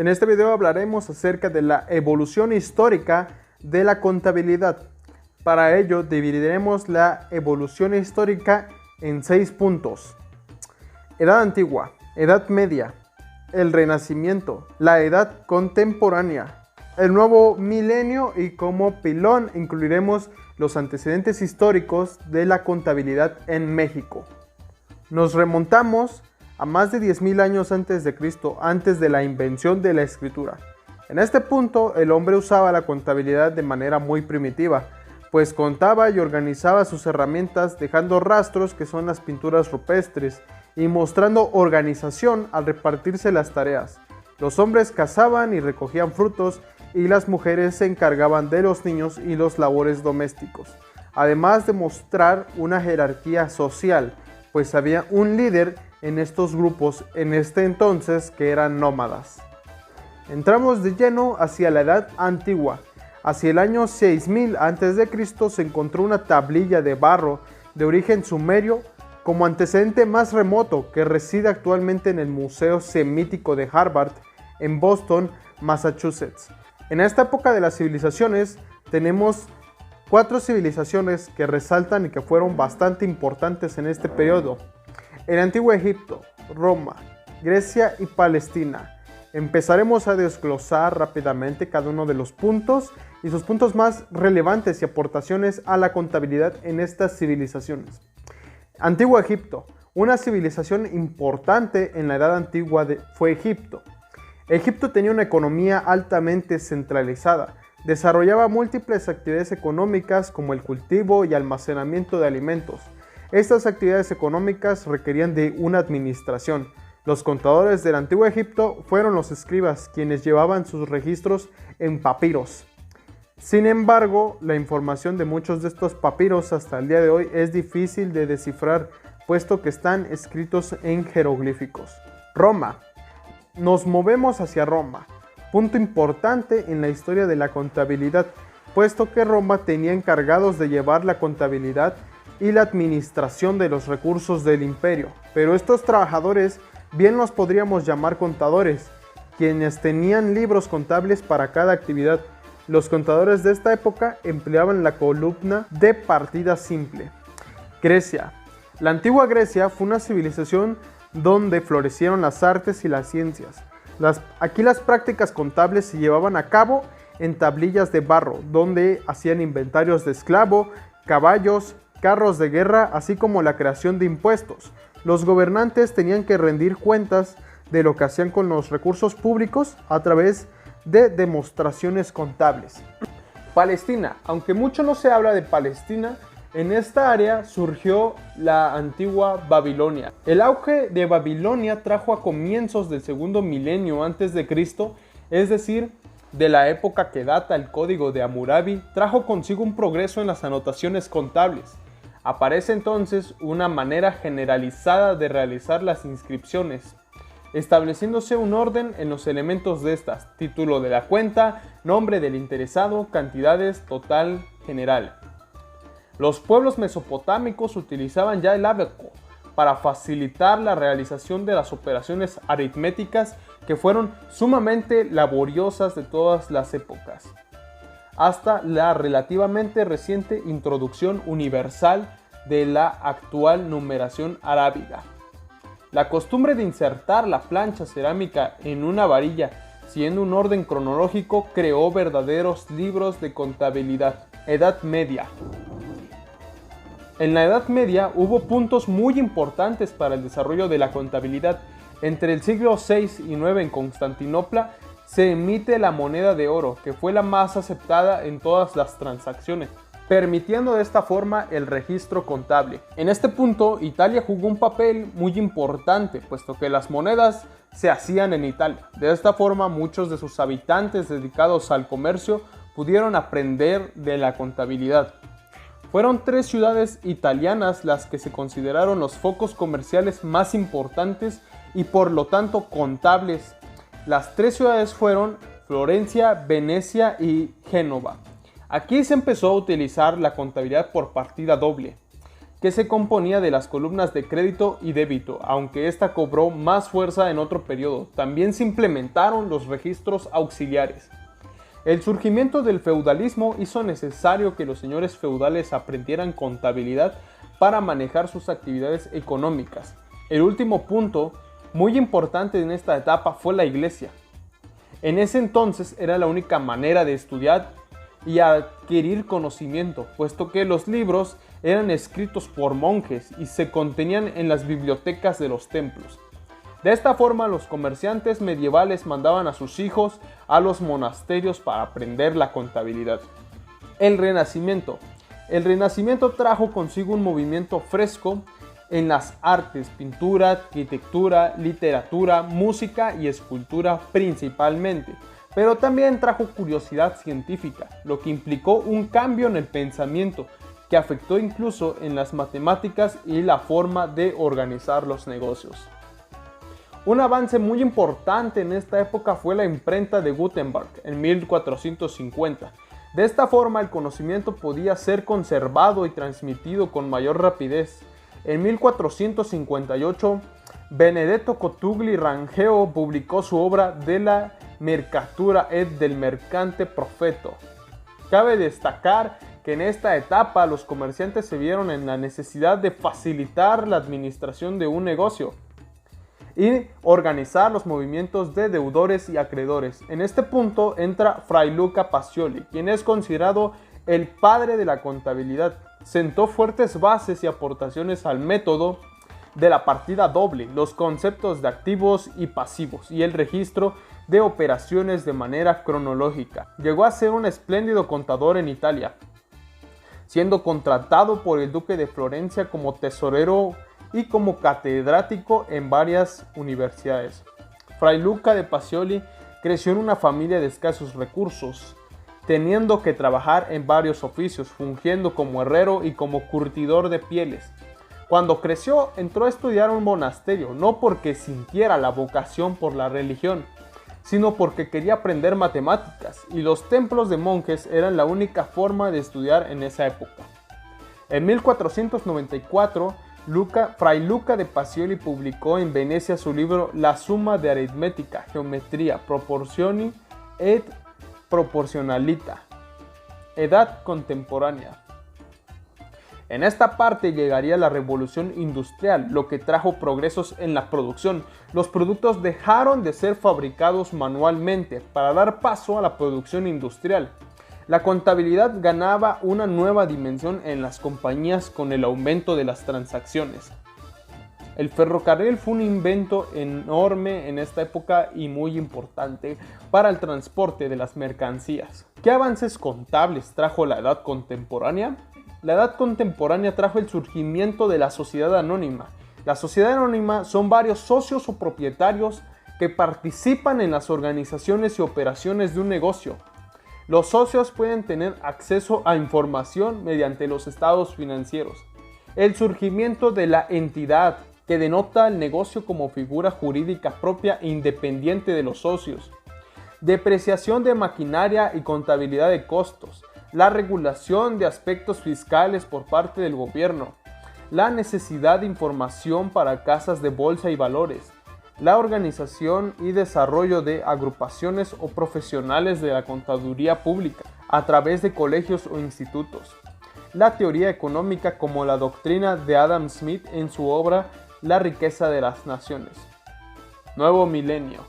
En este video hablaremos acerca de la evolución histórica de la contabilidad. Para ello dividiremos la evolución histórica en 6 puntos. Edad antigua, Edad media, el Renacimiento, la Edad contemporánea, el nuevo milenio y como pilón incluiremos los antecedentes históricos de la contabilidad en México. Nos remontamos a más de 10.000 años antes de Cristo, antes de la invención de la escritura. En este punto, el hombre usaba la contabilidad de manera muy primitiva, pues contaba y organizaba sus herramientas dejando rastros que son las pinturas rupestres y mostrando organización al repartirse las tareas. Los hombres cazaban y recogían frutos y las mujeres se encargaban de los niños y los labores domésticos, además de mostrar una jerarquía social, pues había un líder en estos grupos en este entonces que eran nómadas. Entramos de lleno hacia la Edad Antigua. Hacia el año 6000 a.C. se encontró una tablilla de barro de origen sumerio como antecedente más remoto que reside actualmente en el Museo Semítico de Harvard en Boston, Massachusetts. En esta época de las civilizaciones tenemos 4 civilizaciones que resaltan y que fueron bastante importantes en este periodo. El Antiguo Egipto, Roma, Grecia y Palestina. Empezaremos a desglosar rápidamente cada uno de los puntos y sus puntos más relevantes y aportaciones a la contabilidad en estas civilizaciones. Antiguo Egipto. Una civilización importante en la Edad Antigua fue Egipto. Egipto tenía una economía altamente centralizada. Desarrollaba múltiples actividades económicas como el cultivo y almacenamiento de alimentos. Estas actividades económicas requerían de una administración. Los contadores del Antiguo Egipto fueron los escribas, quienes llevaban sus registros en papiros. Sin embargo, la información de muchos de estos papiros hasta el día de hoy es difícil de descifrar, puesto que están escritos en jeroglíficos. Roma. Nos movemos hacia Roma, punto importante en la historia de la contabilidad, puesto que Roma tenía encargados de llevar la contabilidad y la administración de los recursos del imperio. Pero estos trabajadores bien los podríamos llamar contadores, quienes tenían libros contables para cada actividad. Los contadores de esta época empleaban la columna de partida simple. Grecia. La antigua Grecia fue una civilización donde florecieron las artes y las ciencias. Aquí las prácticas contables se llevaban a cabo en tablillas de barro, donde hacían inventarios de esclavo, caballos, carros de guerra, así como la creación de impuestos. Los gobernantes tenían que rendir cuentas de lo que hacían con los recursos públicos a través de demostraciones contables. Palestina. Aunque mucho no se habla de Palestina, en esta área surgió la antigua Babilonia. El auge de Babilonia trajo a comienzos del segundo milenio antes de Cristo, es decir, de la época que data el código de Hammurabi, trajo consigo un progreso en las anotaciones contables. Aparece entonces una manera generalizada de realizar las inscripciones, estableciéndose un orden en los elementos de estas: título de la cuenta, nombre del interesado, cantidades, total, general. Los pueblos mesopotámicos utilizaban ya el ábaco para facilitar la realización de las operaciones aritméticas que fueron sumamente laboriosas de todas las épocas, hasta la relativamente reciente introducción universal de la actual numeración arábiga. La costumbre de insertar la plancha cerámica en una varilla, siguiendo un orden cronológico, creó verdaderos libros de contabilidad. Edad Media. En la Edad Media hubo puntos muy importantes para el desarrollo de la contabilidad. Entre el siglo VI y IX en Constantinopla se emite la moneda de oro, que fue la más aceptada en todas las transacciones, permitiendo de esta forma el registro contable. En este punto, Italia jugó un papel muy importante, puesto que las monedas se hacían en Italia. De esta forma, muchos de sus habitantes dedicados al comercio pudieron aprender de la contabilidad. Fueron 3 ciudades italianas las que se consideraron los focos comerciales más importantes y por lo tanto contables. Las 3 ciudades fueron Florencia, Venecia y Génova. Aquí se empezó a utilizar la contabilidad por partida doble. que se componía de las columnas de crédito y débito, aunque esta cobró más fuerza en otro periodo. También se implementaron los registros auxiliares. El surgimiento del feudalismo hizo necesario que los señores feudales aprendieran contabilidad para manejar sus actividades económicas. El último punto muy importante en esta etapa fue la iglesia. En ese entonces era la única manera de estudiar y adquirir conocimiento, puesto que los libros eran escritos por monjes y se contenían en las bibliotecas de los templos. De esta forma, los comerciantes medievales mandaban a sus hijos a los monasterios para aprender la contabilidad. El Renacimiento. El Renacimiento trajo consigo un movimiento fresco en las artes, pintura, arquitectura, literatura, música y escultura principalmente, pero también trajo curiosidad científica, lo que implicó un cambio en el pensamiento que afectó incluso en las matemáticas y la forma de organizar los negocios. Un avance muy importante en esta época fue la imprenta de Gutenberg en 1450. De esta forma el conocimiento podía ser conservado y transmitido con mayor rapidez. En 1458, Benedetto Cotugli Rangel publicó su obra De la Mercatura et del Mercante Profeto. Cabe destacar que en esta etapa los comerciantes se vieron en la necesidad de facilitar la administración de un negocio y organizar los movimientos de deudores y acreedores. En este punto entra Fray Luca Pacioli, quien es considerado el padre de la contabilidad. Sentó fuertes bases y aportaciones al método de la partida doble, los conceptos de activos y pasivos y el registro de operaciones de manera cronológica. Llegó a ser un espléndido contador en Italia, siendo contratado por el duque de Florencia como tesorero y como catedrático en varias universidades. Fray Luca de Pacioli creció en una familia de escasos recursos, teniendo que trabajar en varios oficios, fungiendo como herrero y como curtidor de pieles. Cuando creció, entró a estudiar a un monasterio, no porque sintiera la vocación por la religión, sino porque quería aprender matemáticas, y los templos de monjes eran la única forma de estudiar en esa época. En 1494, Fray Luca de Pacioli publicó en Venecia su libro La Summa de Aritmética, Geometría, Proporzioni et Proportionalita, Edad Contemporánea. En esta parte llegaría la revolución industrial, lo que trajo progresos en la producción. Los productos dejaron de ser fabricados manualmente para dar paso a la producción industrial. La contabilidad ganaba una nueva dimensión en las compañías con el aumento de las transacciones. El ferrocarril fue un invento enorme en esta época y muy importante para el transporte de las mercancías. ¿Qué avances contables trajo la edad contemporánea? La edad contemporánea trajo el surgimiento de la sociedad anónima. La sociedad anónima son varios socios o propietarios que participan en las organizaciones y operaciones de un negocio. Los socios pueden tener acceso a información mediante los estados financieros. El surgimiento de la entidad, que denota el negocio como figura jurídica propia e independiente de los socios. Depreciación de maquinaria y contabilidad de costos. La regulación de aspectos fiscales por parte del gobierno. La necesidad de información para casas de bolsa y valores. La organización y desarrollo de agrupaciones o profesionales de la contaduría pública a través de colegios o institutos. La teoría económica como la doctrina de Adam Smith en su obra La riqueza de las naciones. Nuevo milenio.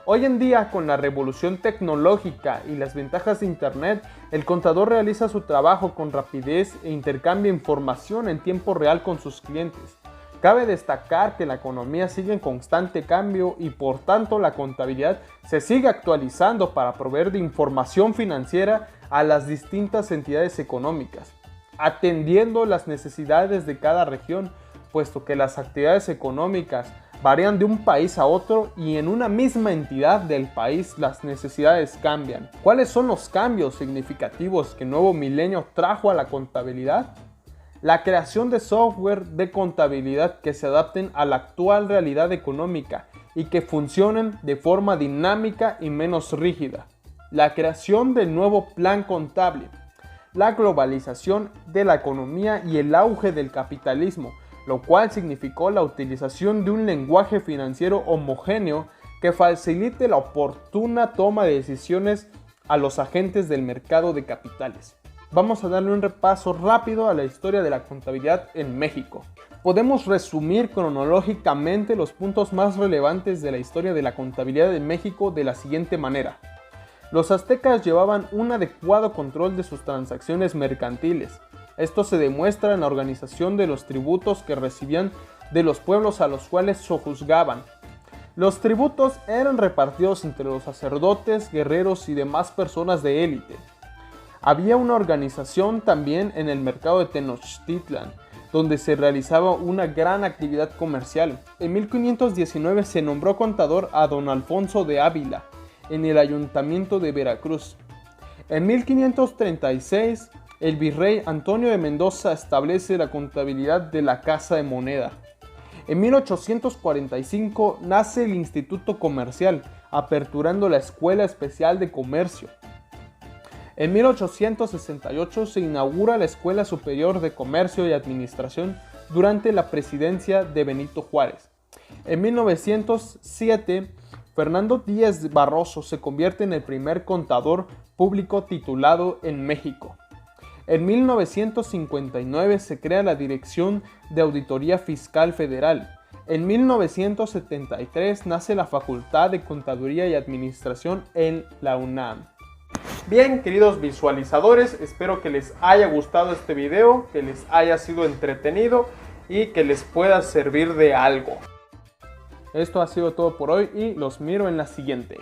Hoy en día, con la revolución tecnológica y las ventajas de Internet, el contador realiza su trabajo con rapidez e intercambia información en tiempo real con sus clientes. Cabe destacar que la economía sigue en constante cambio y por tanto la contabilidad se sigue actualizando para proveer de información financiera a las distintas entidades económicas, atendiendo las necesidades de cada región, puesto que las actividades económicas varían de un país a otro y en una misma entidad del país las necesidades cambian. ¿Cuáles son los cambios significativos que el nuevo milenio trajo a la contabilidad? La creación de software de contabilidad que se adapten a la actual realidad económica y que funcionen de forma dinámica y menos rígida. La creación del nuevo plan contable. la globalización de la economía y el auge del capitalismo, lo cual significó la utilización de un lenguaje financiero homogéneo que facilite la oportuna toma de decisiones a los agentes del mercado de capitales. Vamos a darle un repaso rápido a la historia de la contabilidad en México. Podemos resumir cronológicamente los puntos más relevantes de la historia de la contabilidad en México de la siguiente manera. Los aztecas llevaban un adecuado control de sus transacciones mercantiles. Esto se demuestra en la organización de los tributos que recibían de los pueblos a los cuales sojuzgaban. Los tributos eran repartidos entre los sacerdotes, guerreros y demás personas de élite. Había una organización también en el mercado de Tenochtitlan, donde se realizaba una gran actividad comercial. En 1519 se nombró contador a don Alfonso de Ávila, en el ayuntamiento de Veracruz. En 1536, el virrey Antonio de Mendoza establece la contabilidad de la Casa de Moneda. En 1845 nace el Instituto Comercial, aperturando la Escuela Especial de Comercio. En 1868 se inaugura la Escuela Superior de Comercio y Administración durante la presidencia de Benito Juárez. En 1907, Fernando Díaz Barroso se convierte en el primer contador público titulado en México. En 1959 se crea la Dirección de Auditoría Fiscal Federal. En 1973 nace la Facultad de Contaduría y Administración en la UNAM. Bien, queridos visualizadores, espero que les haya gustado este video, que les haya sido entretenido y que les pueda servir de algo. Esto ha sido todo por hoy y los miro en la siguiente.